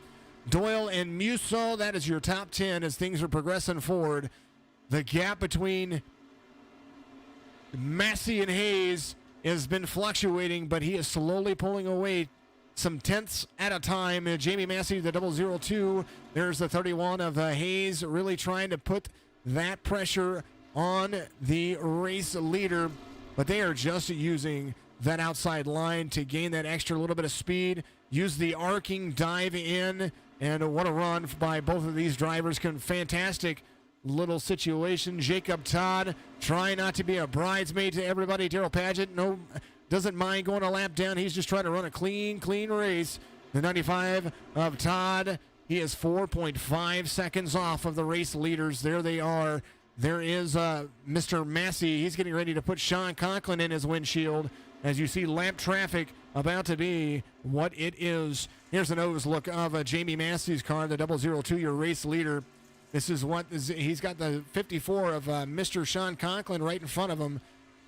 Doyle, and Musso. That is your top 10 as things are progressing forward. The gap between Massey and Hayes has been fluctuating, but he is slowly pulling away some tenths at a time. Jamie Massey, the 002. There's the 31 of Hayes, really trying to put that pressure on the race leader, but they are just using that outside line to gain that extra little bit of speed. Use the arcing dive in, and what a run by both of these drivers. Fantastic little situation. Jacob Todd trying not to be a bridesmaid to everybody. Darrell Paget doesn't mind going a lap down. He's just trying to run a clean race. The 95 of Todd, he is 4.5 seconds off of the race leaders. There they are. There is Mr. Massey. He's getting ready to put Sean Conklin in his windshield as you see lap traffic about to be what it is. Here's a nose look of Jamie Massey's car, the 002, your race leader. This is what he's got the 54 of Mr. Sean Conklin right in front of him.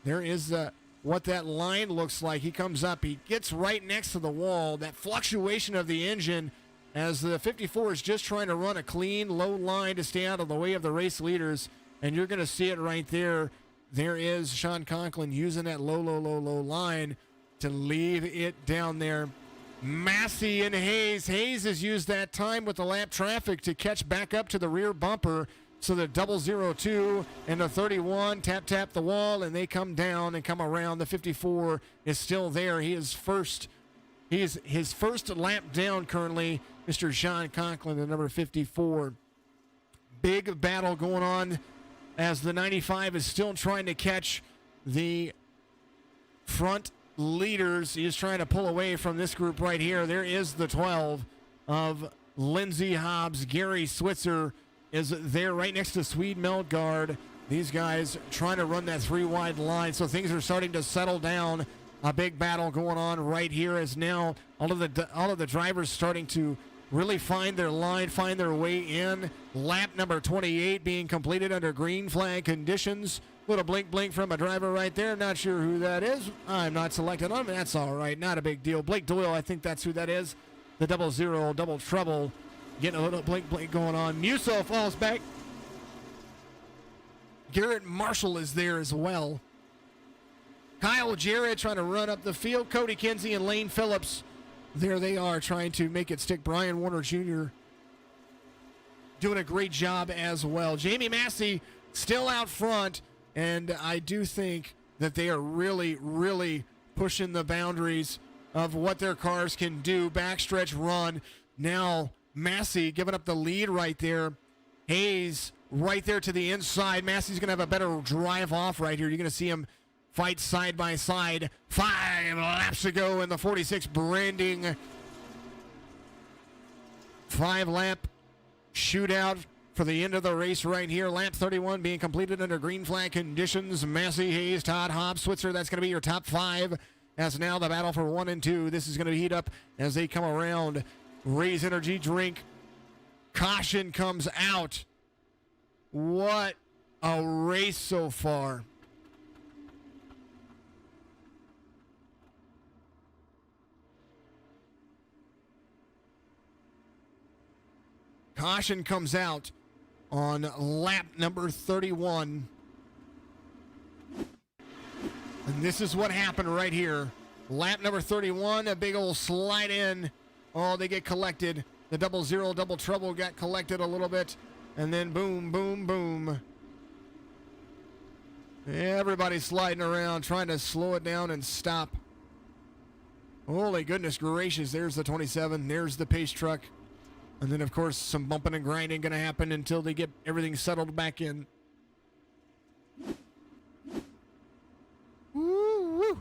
There is what that line looks like. He comes up. He gets right next to the wall. That fluctuation of the engine as the 54 is just trying to run a clean, low line to stay out of the way of the race leaders. And you're going to see it right there. There is Sean Conklin using that low line to leave it down there. Massey and Hayes. Hayes has used that time with the lap traffic to catch back up to the rear bumper. So the 002 and the 31 tap the wall, and they come down and come around. The 54 is still there. He is first. He is his first lap down currently, Mr. Sean Conklin, the number 54. Big battle going on as the 95 is still trying to catch the front leaders. He is trying to pull away from this group right here. There is the 12 of Lindsey Hobbs. Gary Switzer is there right next to Swede Melgard. These guys trying to run that 3-wide line. So things are starting to settle down. A big battle going on right here as now all of the drivers starting to really find their line, find their way in. Lap number 28 being completed under green flag conditions. Little blink from a driver right there. Not sure who that is. I'm not selected on him. That's all right. Not a big deal. Blake Doyle, I think that's who that is. The 00 double trouble. Getting a little blink going on. Musso falls back. Garrett Marshall is there as well. Kyle Jarrett trying to run up the field. Cody Kinsey and Lane Phillips. There they are trying to make it stick. Brian Warner Jr. doing a great job as well. Jamie Massey still out front, and I do think that they are really pushing the boundaries of what their cars can do. Backstretch run. Now Massey giving up the lead right there. Hayes right there to the inside. Massey's going to have a better drive off right here. You're going to see him fight side by side. 5 laps to go in the 46 branding 5-lap shootout for the end of the race right here. Lap 31 being completed under green flag conditions. Massey, Hayes, Todd, Hobbs, Switzer. That's going to be your top 5. As now the battle for 1 and 2. This is going to heat up as they come around. Ray's Energy Drink. Caution comes out. What a race so far. Caution comes out on lap number 31. And this is what happened right here. Lap number 31, a big old slide in. Oh, they get collected. The 00 double trouble got collected a little bit. And then boom. Everybody's sliding around, trying to slow it down and stop. Holy goodness gracious. There's the 27. There's the pace truck. And then, of course, some bumping and grinding going to happen until they get everything settled back in. Woo-woo.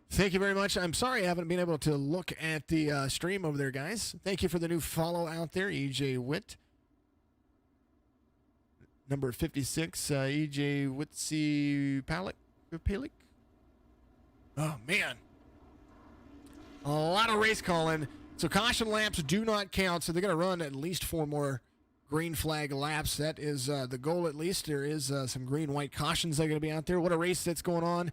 Thank you very much. I'm sorry I haven't been able to look at the stream over there, guys. Thank you for the new follow out there, EJ Witt. Number 56, EJ Witsy Palik. Oh, man. A lot of race calling. So caution laps do not count, so they're going to run at least 4 more green flag laps. That is the goal, at least. There is some green-white cautions that are going to be out there. What a race that's going on.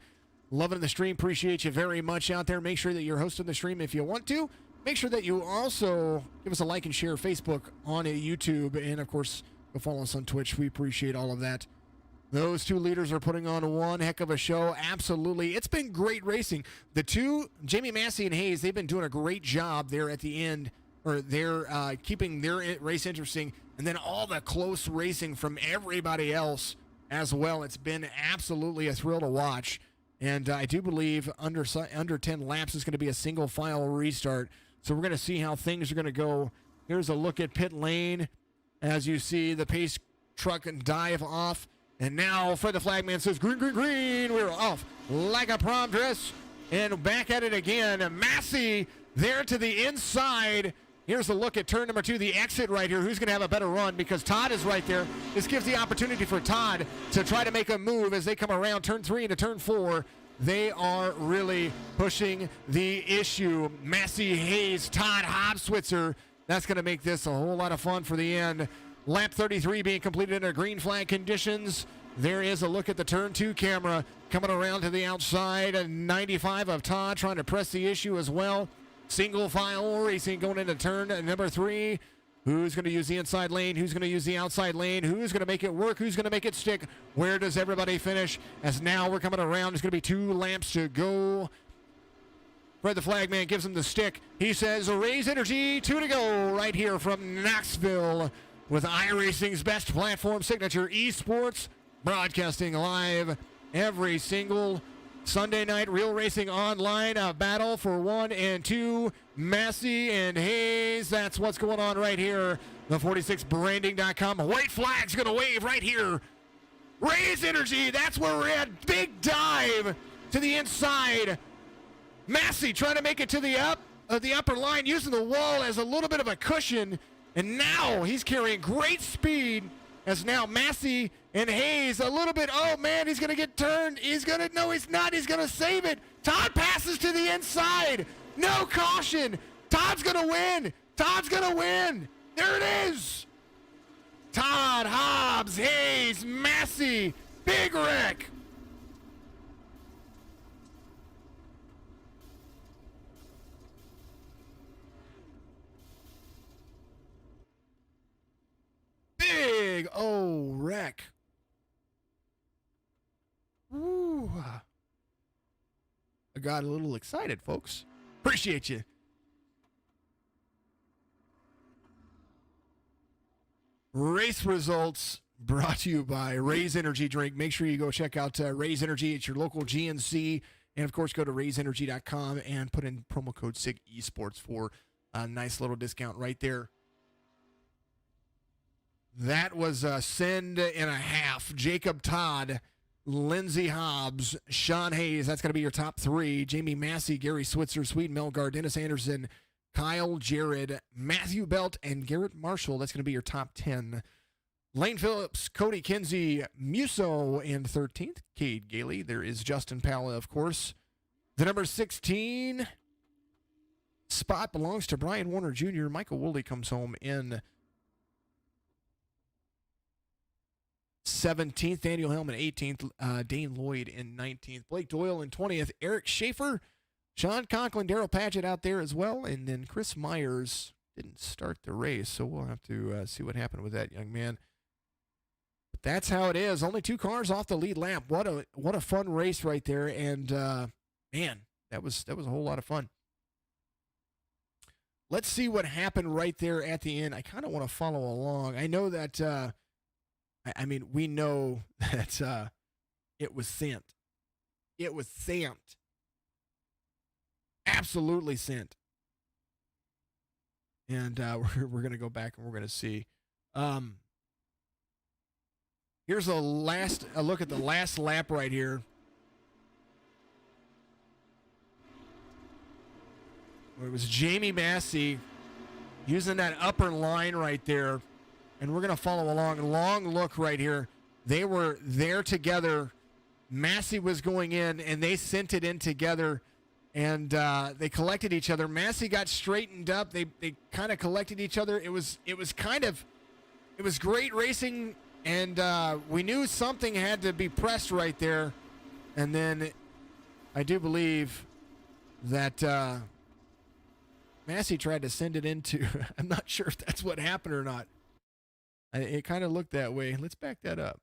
Loving the stream. Appreciate you very much out there. Make sure that you're hosting the stream if you want to. Make sure that you also give us a like and share Facebook on YouTube. And, of course, go follow us on Twitch. We appreciate all of that. Those two leaders are putting on one heck of a show. Absolutely. It's been great racing. The two, Jamie Massey and Hayes, they've been doing a great job there at the end. Or they're keeping their race interesting. And then all the close racing from everybody else as well. It's been absolutely a thrill to watch. And I do believe under 10 laps is going to be a single file restart. So we're going to see how things are going to go. Here's a look at pit lane. As you see the pace truck dive off. And now Fred the Flagman says, green, green, green. We're off like a prom dress. And back at it again. Massey there to the inside. Here's a look at turn number 2, the exit right here. Who's going to have a better run because Todd is right there. This gives the opportunity for Todd to try to make a move as they come around turn 3 into turn 4. They are really pushing the issue. Massey, Hayes, Todd, Hobbs, Switzer. That's going to make this a whole lot of fun for the end. Lap 33 being completed under green flag conditions. There is a look at the turn 2 camera coming around to the outside. A 95 of Todd trying to press the issue as well. Single file racing going into turn number 3. Who's going to use the inside lane? Who's going to use the outside lane? Who's going to make it work? Who's going to make it stick? Where does everybody finish? As now we're coming around. There's going to be 2 laps to go. Fred the Flagman gives him the stick. He says, raise energy, 2 to go right here from Knoxville with iRacing's best platform signature, esports, broadcasting live every single Sunday night, Real Racing Online, a battle for 1 and 2. Massey and Hayes, that's what's going on right here. The 46branding.com. White flag's going to wave right here. Raise energy, that's where we're at. Big dive to the inside. Massey trying to make it to the upper line, using the wall as a little bit of a cushion. And now he's carrying great speed. As now Massey and Hayes a little bit, oh man, he's going to get turned. No, he's not. He's going to save it. Todd passes to the inside. No caution. Todd's going to win. Todd's going to win. There it is. Todd, Hobbs, Hayes, Massey, big wreck. Big wreck. Woo. I got a little excited, folks. Appreciate you. Race results brought to you by Raise Energy Drink. Make sure you go check out Raise Energy at your local GNC. And, of course, go to raiseenergy.com and put in promo code SIG Esports for a nice little discount right there. That was a send and a half. Jacob Todd, Lindsey Hobbs, Sean Hayes. That's going to be your top 3. Jamie Massey, Gary Switzer, Sweden Melgar, Dennis Anderson, Kyle Jarrett, Matthew Belt, and Garrett Marshall. That's going to be your top 10. Lane Phillips, Cody Kinsey, Musso, and 13th, Cade Gailey. There is Justin Palla, of course. The number 16 spot belongs to Brian Warner Jr. Michael Woolley comes home in 17th, Daniel Hellman 18th, Dane Lloyd in 19th, Blake Doyle in 20th, Eric Schaefer, Sean Conklin, Darrell Padgett out there as well, and then Chris Myers didn't start the race, so we'll have to see what happened with that young man. But that's how it is. Only 2 cars off the lead lap. What a fun race right there, and man, that was a whole lot of fun. Let's see what happened right there at the end. I kind of want to follow along. I know that. I mean, we know that it was sent. It was sent. Absolutely sent. and we're going to go back and we're going to see. Here's a look at the last lap right here. Where it was Jamie Massey using that upper line right there. And we're going to follow along. Long look right here. They were there together. Massey was going in, and they sent it in together. And they collected each other. Massey got straightened up. They kind of collected each other. It was great racing, and we knew something had to be pressed right there. And then I do believe that Massey tried to send it into. I'm not sure if that's what happened or not. It kind of looked that way. Let's back that up.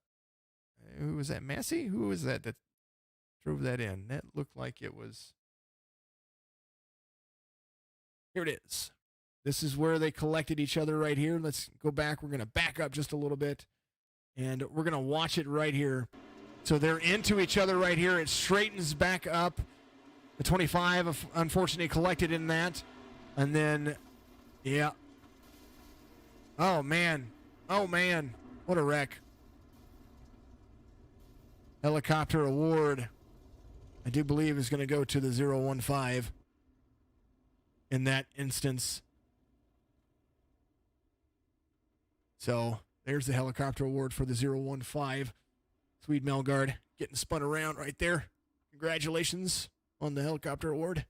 Who was that? Massey? Who was that drove that in? That looked like it was. Here it is. This is where they collected each other right here. Let's go back. We're going to back up just a little bit, and we're going to watch it right here. So they're into each other right here. It straightens back up. The 25, unfortunately, collected in that. And then, yeah. Oh, man. Oh, man. What a wreck. Helicopter award, I do believe, is going to go to the 015 in that instance. So there's the helicopter award for the 015. Swede Melgard getting spun around right there. Congratulations on the helicopter award.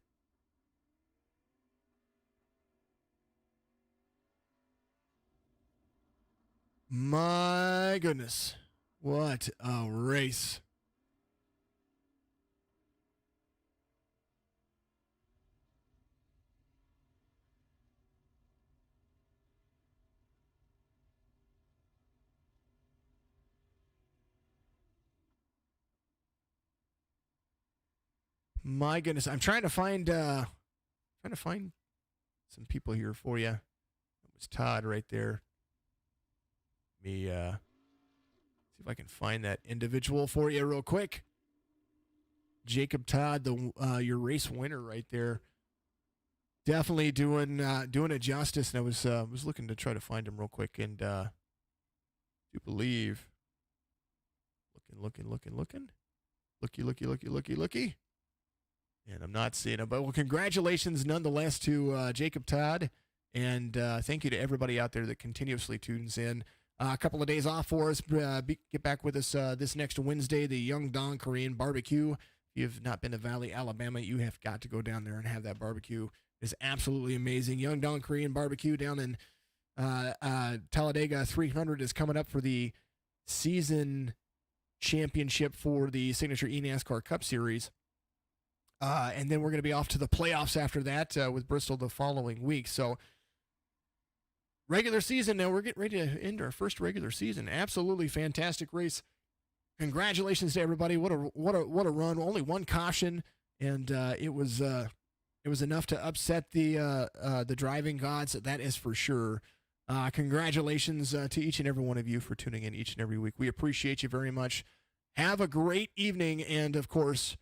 My goodness. What a race. My goodness. I'm trying to find some people here for you. It was Todd right there. Let me see if I can find that individual for you real quick. Jacob Todd, your race winner right there. Definitely doing it justice. And I was looking to try to find him real quick, and do believe looking. Looky. And I'm not seeing him. But well, congratulations nonetheless to Jacob Todd, and thank you to everybody out there that continuously tunes in. A couple of days off for us. Get back with us this next Wednesday, the Young Don Korean Barbecue. If you've not been to Valley, Alabama, you have got to go down there and have that barbecue. It is absolutely amazing. Young Don Korean Barbecue down in Talladega 300 is coming up for the season championship for the Signature eNASCAR Cup Series. And then we're going to be off to the playoffs after that with Bristol the following week. So regular season now, we're getting ready to end our first regular season. Absolutely fantastic race. Congratulations to everybody. What a run. Only one caution, and it was enough to upset the driving gods. That is for sure. Congratulations to each and every one of you for tuning in each and every week. We appreciate you very much. Have a great evening, and of course,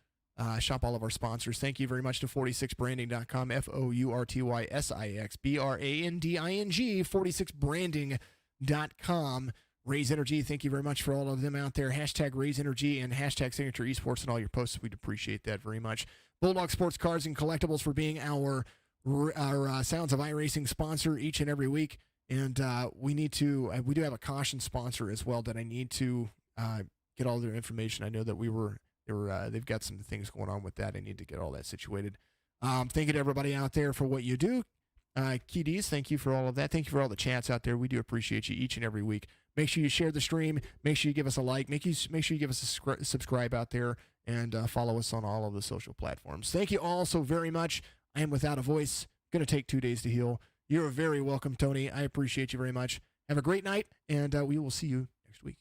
shop all of our sponsors. Thank you very much to 46branding.com, FOURTYSIXBRANDING, 46branding.com. Raise Energy, thank you very much for all of them out there. Hashtag Raise Energy and hashtag Signature Esports and all your posts. We'd appreciate that very much. Bulldog Sports Cars and Collectibles for being our Sounds of iRacing sponsor each and every week. And we do have a caution sponsor as well that I need to get all their information. I know that they've got some things going on with that. I need to get all that situated. Thank you to everybody out there for what you do. Key D's, thank you for all of that. Thank you for all the chats out there. We do appreciate you each and every week. Make sure you share the stream. Make sure you give us a like. Make sure you give us a subscribe out there, and follow us on all of the social platforms. Thank you all so very much. I am without a voice. Going to take 2 days to heal. You're very welcome, Tony. I appreciate you very much. Have a great night, and we will see you next week.